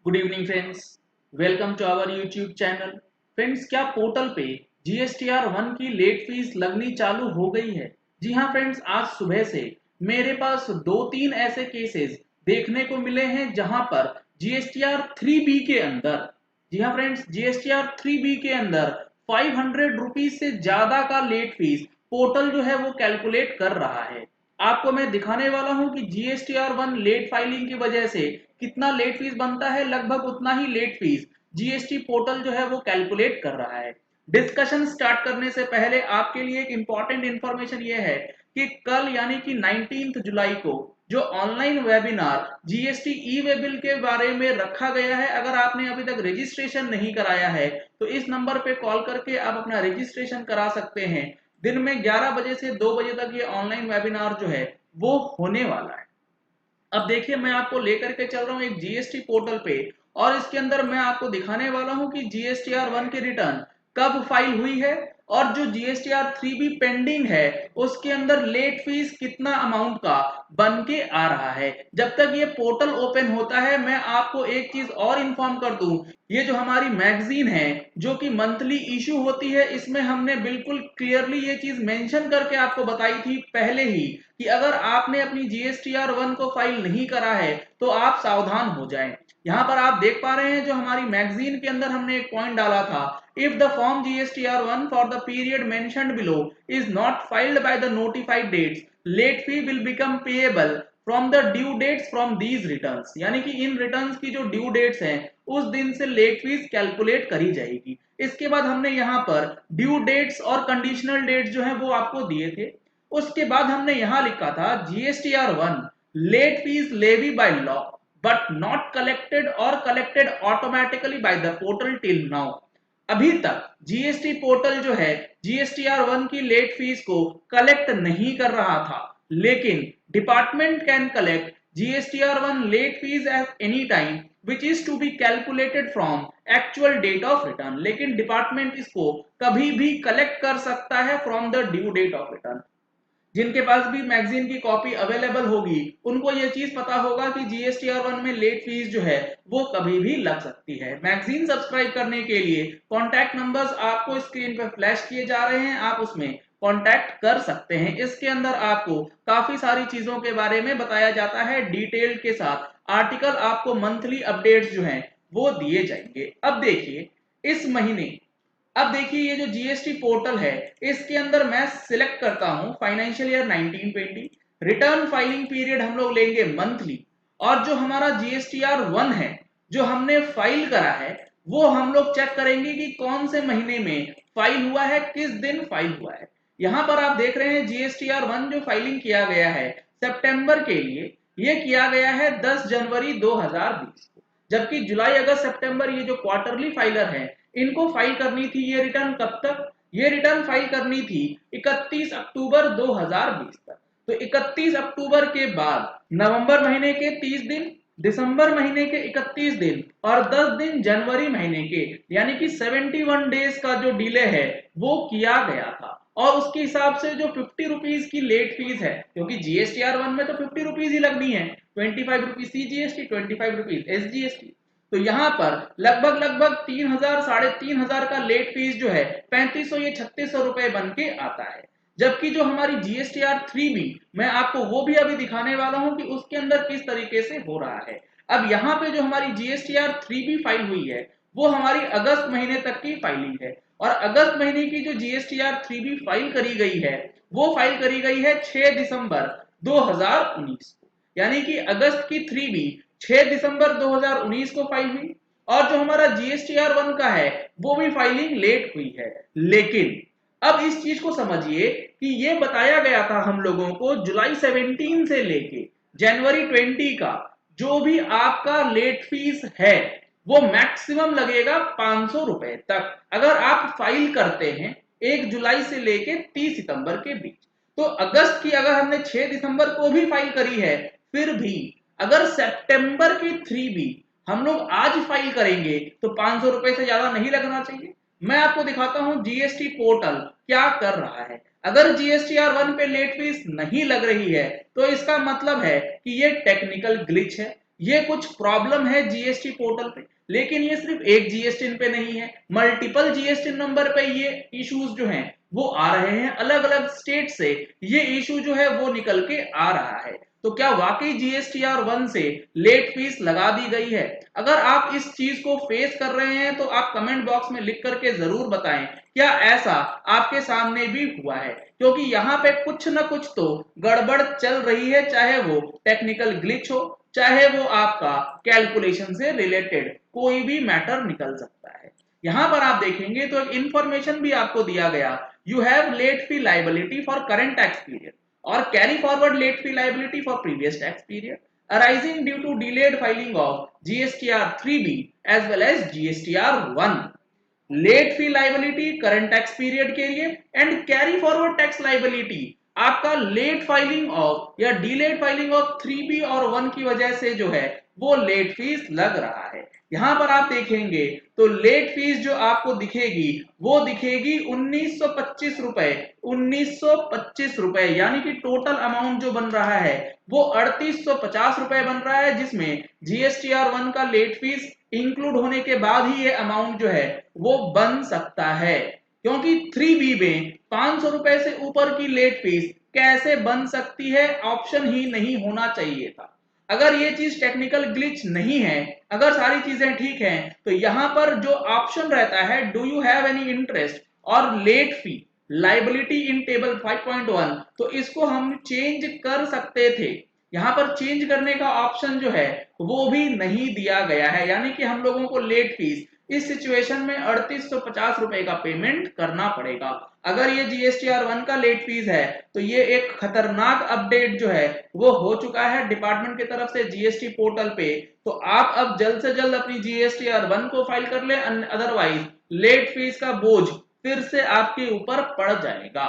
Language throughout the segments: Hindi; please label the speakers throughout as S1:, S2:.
S1: Good evening friends, welcome to our YouTube channel. Friends, क्या पोर्टल पे GSTR 1 की लेट फीस लगनी चालू हो गई है? जी हाँ फ्रेंड्स, आज सुबह से मेरे पास दो तीन ऐसे केसेस देखने को मिले हैं जहां पर GSTR 3B के अंदर, जी हाँ फ्रेंड्स, GSTR 3B के अंदर 500 रुपीज से ज्यादा का लेट फीस पोर्टल जो है वो कैलकुलेट कर रहा है। आपको मैं दिखाने वाला हूं कि GSTR 1 लेट फाइलिंग की वजह से कितना लेट फीस बनता है। लगभग उतना ही लेट फीस जीएसटी पोर्टल जो है वो कैलकुलेट कर रहा है। डिस्कशन स्टार्ट करने से पहले आपके लिए एक इंपॉर्टेंट इंफॉर्मेशन ये है कि कल यानी कि 19 जुलाई को जो ऑनलाइन वेबिनार जीएसटी ई वे बिल के बारे में रखा गया है, अगर आपने अभी तक रजिस्ट्रेशन नहीं कराया है तो इस नंबर पे कॉल करके आप अपना रजिस्ट्रेशन करा सकते हैं। दिन में 11 बजे से 2 बजे तक ये ऑनलाइन वेबिनार जो है वो होने वाला है। अब देखिए, मैं आपको लेकर के चल रहा हूं एक जीएसटी पोर्टल पे और इसके अंदर मैं आपको दिखाने वाला हूं कि GSTR 1 की रिटर्न कब फाइल हुई है और जो GSTR 3B पेंडिंग है उसके अंदर लेट फीस कितना अमाउंट का बन के आ रहा है। जब तक ये पोर्टल ओपन होता है मैं आपको एक चीज और इन्फॉर्म कर दूं, ये जो हमारी मैगजीन है जो कि मंथली इशू होती है, इसमें हमने बिल्कुल क्लियरली ये चीज मेंशन करके आपको बताई थी पहले ही कि अगर आपने अपनी GSTR 1 को फाइल नहीं करा है तो आप सावधान हो जाएं। यहाँ पर आप देख पा रहे हैं जो हमारी मैगजीन के अंदर हमने एक पॉइंट डाला था, if the form GSTR 1 for the period mentioned below is not filed by the notified dates, late fee will become payable from the due dates from these returns. यानी कि इन रिटर्न्स की जो ड्यू डेट्स हैं उस दिन से लेट फीस कैलकुलेट करी जाएगी। इसके बाद हमने यहाँ पर ड्यू डेट्स और कंडीशनल डेट्स जो है वो आपको दिए थे। उसके बाद हमने यहां लिखा था GSTR 1 late fees levy by law but not collected और collected automatically by the portal till now. अभी तक जीएसटी पोर्टल जो है GSTR 1 की लेट फीस को कलेक्ट नहीं कर रहा था, लेकिन department can collect GSTR 1 late fees at any time which is to be calculated from actual date of return। लेकिन डिपार्टमेंट इसको कभी भी कलेक्ट कर सकता है from the due date of return. जिनके पास भी मैगजीन की कॉपी अवेलेबल होगी उनको ये चीज पता होगा कि GSTR 1 में लेट फीस जो है वो कभी भी लग सकती है। मैगजीन सब्सक्राइब करने के लिए कॉन्टैक्ट नंबर्स आपको स्क्रीन पर फ्लैश किए जा रहे हैं, आप उसमें कॉन्टैक्ट कर सकते हैं। इसके अंदर आपको काफी सारी चीजों के बारे में बताया जाता है डिटेल के साथ। आर्टिकल आपको मंथली अपडेट्स जो हैं वो दिए जाएंगे। अब देखिए इस महीने, अब देखिए ये जो जीएसटी पोर्टल है इसके अंदर मैं सिलेक्ट करता हूं financial year 1920, return filing period हम लोग लेंगे मंथली, और जो हमारा GSTR 1 है जो हमने फाइल करा है वो हम लोग चेक करेंगे कि कौन से महीने में फाइल हुआ है, किस दिन फाइल हुआ है। यहां पर आप देख रहे हैं GSTR 1 जो फाइलिंग किया गया है सितंबर के लिए, ये किया गया है 10 जनवरी 2020 को, जबकि जुलाई अगस्त सितंबर ये जो क्वार्टरली फाइलर है इनको फाइल करनी थी ये रिटर्न कब तक, ये रिटर्न फाइल करनी थी 31 अक्टूबर 2020 तक। तो 31 अक्टूबर के बाद नवंबर महीने के 30 दिन, दिसंबर महीने के 31 दिन और 10 दिन जनवरी महीने के, यानी कि 71 डेज का जो डिले है वो किया गया था। और उसके हिसाब से जो 50 रुपीज की लेट फीस है, क्योंकि GSTR 1 में तो 50 रुपीज ही लगनी है, 25 रुपीज CGST, 25 रुपीज SGST। तो यहाँ पर लगभग लगभग 3000 3,500 का लेट फीस जो है 3500 या 3600 रुपए बन के आता है। जबकि जो हमारी GSTR 3B, मैं आपको वो भी अभी दिखाने वाला हूं कि उसके अंदर किस तरीके से हो रहा है। अब यहाँ पे जो हमारी GSTR 3B फाइल हुई है वो हमारी अगस्त महीने तक की फाइलिंग है, और अगस्त महीने की जो GSTR 3B फाइल करी गई है वो फाइल करी गई है 6 दिसंबर 2019 को, यानी कि अगस्त की 3B 6 दिसंबर 2019 को फाइल हुई। और जो हमारा GSTR 1 का है वो भी फाइलिंग लेट हुई है। लेकिन अब इस चीज को समझिए कि ये बताया गया था हम लोगों को जुलाई 17 से लेके जनवरी 20 का जो भी आपका लेट फीस है वो मैक्सिमम लगेगा 500 रुपए तक, अगर आप फाइल करते हैं 1 जुलाई से लेके 30 सितंबर के बीच। तो अगस्त की अगर हमने 6 दिसंबर को भी फाइल करी है, फिर भी अगर सितंबर की 3B हम लोग आज फाइल करेंगे तो 500 रुपए से ज्यादा नहीं लगना चाहिए। मैं आपको दिखाता हूं जीएसटी पोर्टल क्या कर रहा है। अगर GSTR 1 पे लेट फीस नहीं लग रही है तो इसका मतलब है कि ये टेक्निकल ग्लिच है। ये कुछ प्रॉब्लम है जीएसटी पोर्टल पे, लेकिन ये सिर्फ एक जीएसटी पे नहीं है, मल्टीपल जीएसटी नंबर पे ये इश्यूज जो हैं वो आ रहे हैं। अलग अलग स्टेट से ये इशू जो है वो निकल के आ रहा है। तो क्या वाकई जीएसटीआर 1 से लेट फीस लगा दी गई है? अगर आप इस चीज को फेस कर रहे हैं तो आप कमेंट बॉक्स में लिख करके जरूर बताएं, क्या ऐसा आपके सामने भी हुआ है? क्योंकि यहाँ पे कुछ ना कुछ तो गड़बड़ चल रही है, चाहे वो टेक्निकल ग्लिच हो, चाहे वो आपका कैलकुलेशन से रिलेटेड कोई भी मैटर निकल सकता है। यहां पर आप देखेंगे तो एक इंफॉर्मेशन भी आपको दिया गया, you have late fee liability for current tax period और carry forward late fee liability for previous tax period arising due to delayed filing of GSTR 3B as well as GSTR 1। Late fee liability current tax period के लिए and carry forward tax liability आपका लेट फाइलिंग ऑफ या डिलेड फाइलिंग ऑफ 3B और 1 की वजह से जो है वो लेट फीस लग रहा है। यहां पर आप देखेंगे तो लेट फीस जो आपको दिखेगी वो दिखेगी 1925 रुपए, 1925 रुपए, यानी कि टोटल अमाउंट जो बन रहा है वो 3850 रुपए बन रहा है, जिसमें जीएसटीआर 1 का लेट फीस इंक्लूड होने के बाद ही ये अमाउंट जो है वो बन सकता है। क्योंकि 3B में 500 रुपए से ऊपर की लेट फीस कैसे बन सकती है, ऑप्शन ही नहीं होना चाहिए था। अगर ये चीज टेक्निकल ग्लिच नहीं है, अगर सारी चीजें ठीक हैं, तो यहां पर जो ऑप्शन रहता है do you have any interest और late fee liability in table 5.1, तो इसको हम चेंज कर सकते थे। यहाँ पर चेंज करने का ऑप्शन जो है वो भी नहीं दिया गया है, यानी कि हम लोगों को लेट फीस इस सिचुएशन में 3850 रुपए का पेमेंट करना पड़ेगा। अगर ये जीएसटीआर 1 का लेट फीस है तो ये एक खतरनाक अपडेट जो है वो हो चुका है डिपार्टमेंट की तरफ से जीएसटी पोर्टल पे। तो आप अब जल्द से जल्द अपनी जीएसटीआर 1 को फाइल कर ले, अदरवाइज लेट फीस का बोझ फिर से आपके ऊपर पड़ जाएगा।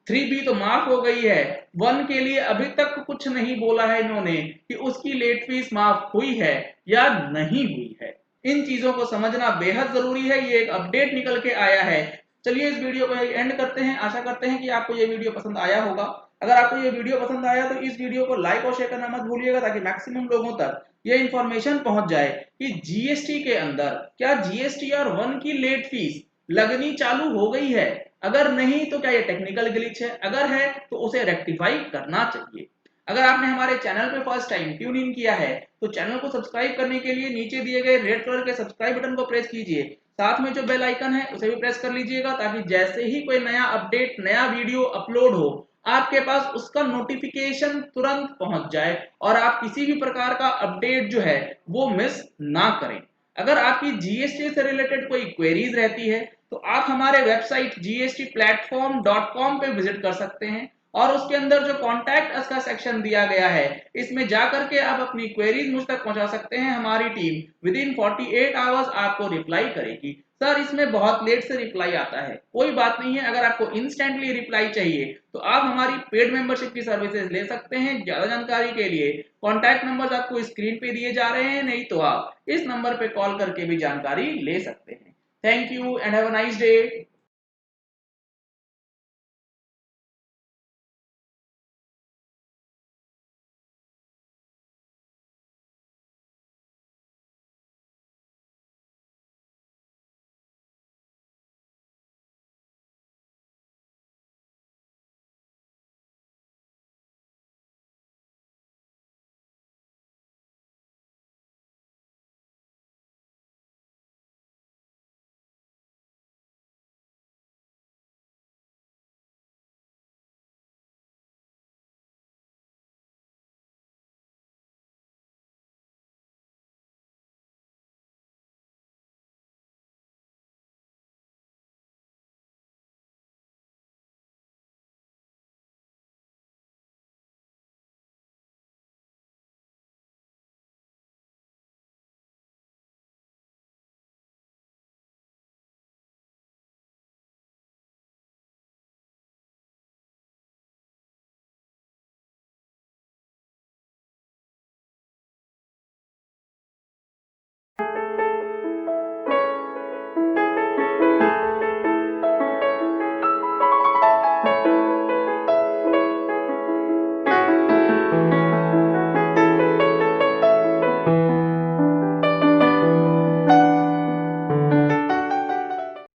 S1: 3B तो माफ हो गई है, 1 के लिए अभी तक कुछ नहीं बोला है इन्होंने कि उसकी लेट फीस माफ हुई है या नहीं हुई है। इन चीजों को समझना बेहद जरूरी है, ये एक अपडेट निकल के आया है। चलिए इस वीडियो को एंड करते हैं, आशा करते हैं कि आपको ये वीडियो पसंद आया होगा। अगर आपको ये वीडियो पसंद आया तो इस वीडियो को लाइक और शेयर करना मत भूलिएगा, ताकि मैक्सिमम लोगों तक ये इंफॉर्मेशन पहुंच जाए कि जीएसटी के अंदर क्या जीएसटीआर 1 की लेट फीस लगनी चालू हो गई है। अगर नहीं तो क्या ये टेक्निकल ग्लिच है, अगर है तो उसे रेक्टिफाई करना चाहिए। अगर आपने हमारे चैनल पे फर्स्ट टाइम ट्यून इन किया है तो चैनल को सब्सक्राइब करने के लिए नीचे दिए गए रेड कलर के सब्सक्राइब बटन को प्रेस कीजिए, साथ में जो बेल आइकन है उसे भी प्रेस कर लीजिएगा, ताकि जैसे ही कोई नया अपडेट नया वीडियो अपलोड हो आपके पास उसका नोटिफिकेशन तुरंत पहुंच जाए और आप किसी भी प्रकार का अपडेट जो है वो मिस ना करें। अगर आपकी जीएसटी से रिलेटेड कोई क्वेरीज रहती है तो आप हमारे वेबसाइट gstplatform.com पे विजिट कर सकते हैं और उसके अंदर जो कॉन्टैक्ट अस का सेक्शन दिया गया है इसमें जाकर के आप अपनी क्वेरीज मुझ तक पहुंचा सकते हैं। हमारी टीम विद इन 48 आवर्स आपको रिप्लाई करेगी। सर इसमें बहुत लेट से रिप्लाई आता है, कोई बात नहीं है, अगर आपको इंस्टेंटली रिप्लाई चाहिए तो आप हमारी पेड मेंबरशिप की सर्विसेज ले सकते हैं। ज्यादा जानकारी के लिए कॉन्टैक्ट नंबर आपको स्क्रीन पे दिए जा रहे हैं, नहीं तो आप इस नंबर पे कॉल करके भी जानकारी ले सकते हैं। Thank you and have a nice day.